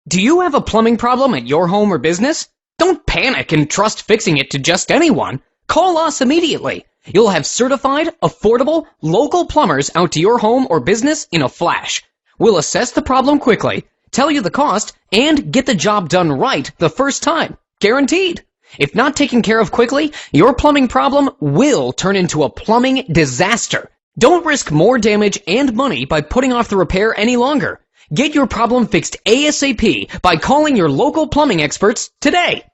Do you have a plumbing problem at your home or business? Don't panic and trust fixing it to just anyone. Call us immediately. You'll have certified, affordable, local plumbers out to your home or business in a flash. We'll assess the problem quickly, tell you the cost, and get the job done right the first time. Guaranteed. If not taken care of quickly, your plumbing problem will turn into a plumbing disaster. Don't risk more damage and money by putting off the repair any longer. Get your problem fixed ASAP by calling your local plumbing experts today.